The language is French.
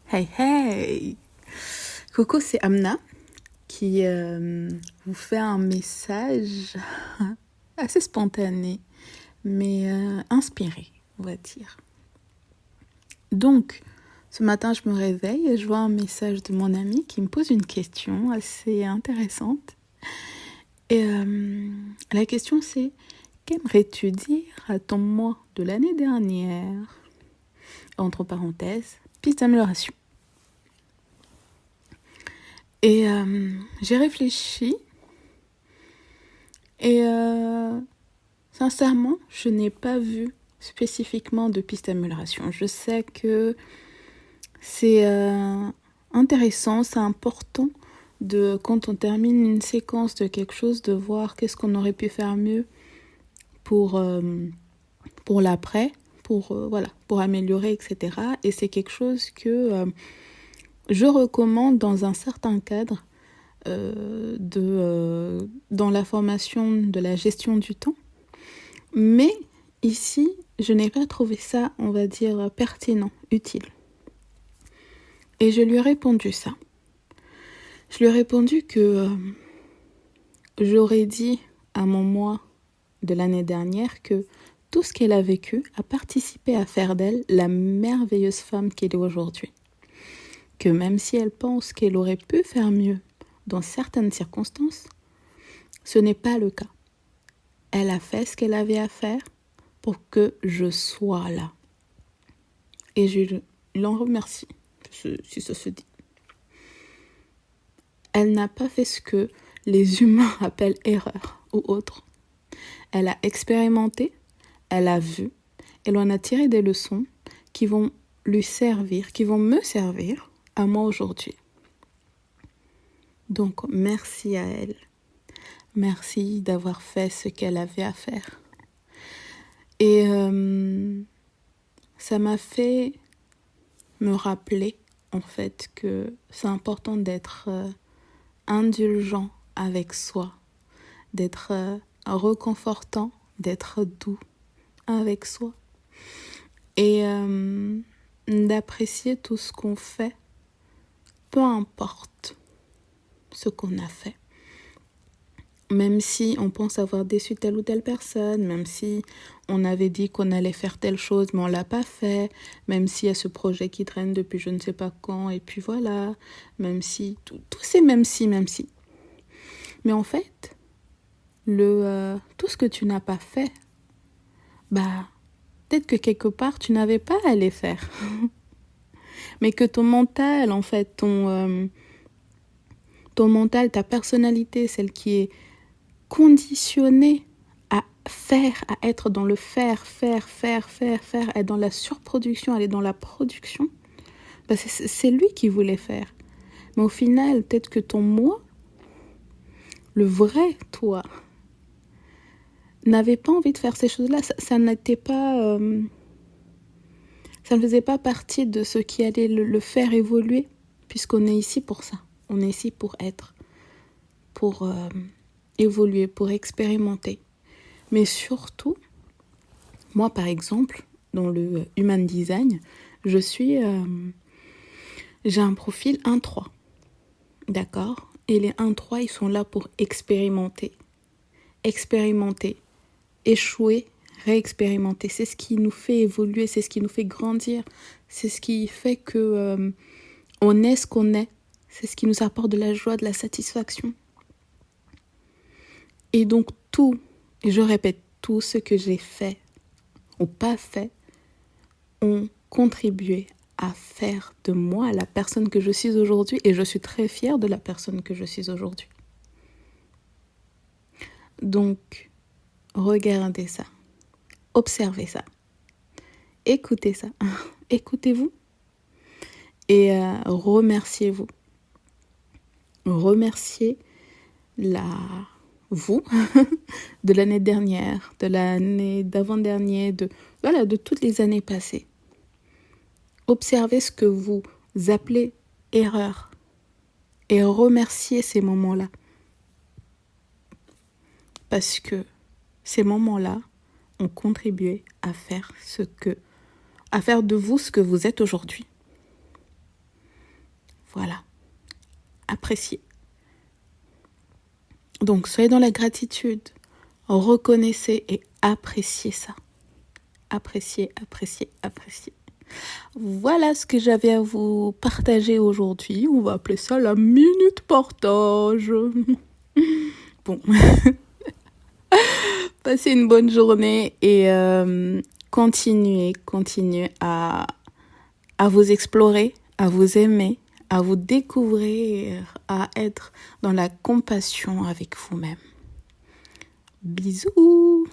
Hey hey! Coucou, c'est Amna qui vous fait un message assez spontané, mais inspiré, on va dire. Donc, ce matin, je me réveille et je vois un message de mon ami qui me pose une question assez intéressante. Et la question c'est, qu'aimerais-tu dire à ton moi de l'année dernière? Entre parenthèses, piste d'amélioration. Et j'ai réfléchi et sincèrement, je n'ai pas vu spécifiquement de piste d'amélioration. Je sais que c'est intéressant, c'est important de, quand on termine une séquence de quelque chose, de voir qu'est-ce qu'on aurait pu faire mieux pour l'après, pour améliorer, etc. Et c'est quelque chose que je recommande dans un certain cadre dans la formation de la gestion du temps. Mais ici, je n'ai pas trouvé ça, on va dire, pertinent, utile. Et je lui ai répondu ça. Je lui ai répondu que j'aurais dit à mon moi de l'année dernière que tout ce qu'elle a vécu a participé à faire d'elle la merveilleuse femme qu'elle est aujourd'hui. Que même si elle pense qu'elle aurait pu faire mieux dans certaines circonstances, ce n'est pas le cas. Elle a fait ce qu'elle avait à faire pour que je sois là. Et je l'en remercie, si ça se dit. Elle n'a pas fait ce que les humains appellent erreur ou autre. Elle a expérimenté, elle a vu, elle en a tiré des leçons qui vont lui servir, qui vont me servir à moi aujourd'hui. Donc, merci à elle. Merci d'avoir fait ce qu'elle avait à faire. Et ça m'a fait me rappeler, en fait, que c'est important d'être indulgent avec soi, d'être reconfortant, d'être doux avec soi et d'apprécier tout ce qu'on fait, peu importe ce qu'on a fait. Même si on pense avoir déçu telle ou telle personne, même si on avait dit qu'on allait faire telle chose mais on l'a pas fait, même s'il y a ce projet qui traîne depuis je ne sais pas quand et puis voilà, même si, tous ces même si. Mais en fait, tout ce que tu n'as pas fait, peut-être que quelque part tu n'avais pas à les faire. Mais que ton mental, en fait, ton mental, ta personnalité, celle qui est conditionnée à faire, à être dans le faire, être dans la surproduction, aller dans la production, c'est lui qui voulait faire. Mais au final, peut-être que ton moi, le vrai toi, n'avait pas envie de faire ces choses-là. Ça n'était pas... ça ne faisait pas partie de ce qui allait le faire évoluer, puisqu'on est ici pour ça. On est ici pour être, pour évoluer, pour expérimenter. Mais surtout, moi par exemple, dans le Human Design, j'ai un profil 1-3. D'accord ? Et les 1-3, ils sont là pour expérimenter. Expérimenter, échouer, réexpérimenter. C'est ce qui nous fait évoluer, c'est ce qui nous fait grandir, c'est ce qui fait que on est ce qu'on est. C'est ce qui nous apporte de la joie, de la satisfaction. Et donc tout, et je répète, tout ce que j'ai fait ou pas fait ont contribué à faire de moi la personne que je suis aujourd'hui, et je suis très fière de la personne que je suis aujourd'hui. Donc, regardez ça, observez ça, écoutez ça, écoutez-vous et remerciez-vous. Remerciez vous de l'année dernière, de l'année d'avant-dernière, de toutes les années passées. Observez ce que vous appelez erreur et remerciez ces moments-là. Parce que ces moments-là ont contribué à faire de vous ce que vous êtes aujourd'hui. Voilà, appréciez. Donc, soyez dans la gratitude, reconnaissez et appréciez ça. Appréciez, appréciez, appréciez. Voilà ce que j'avais à vous partager aujourd'hui. On va appeler ça la minute partage. Bon, passez une bonne journée et continuez à vous explorer, à vous aimer, à vous découvrir, à être dans la compassion avec vous-même. Bisous!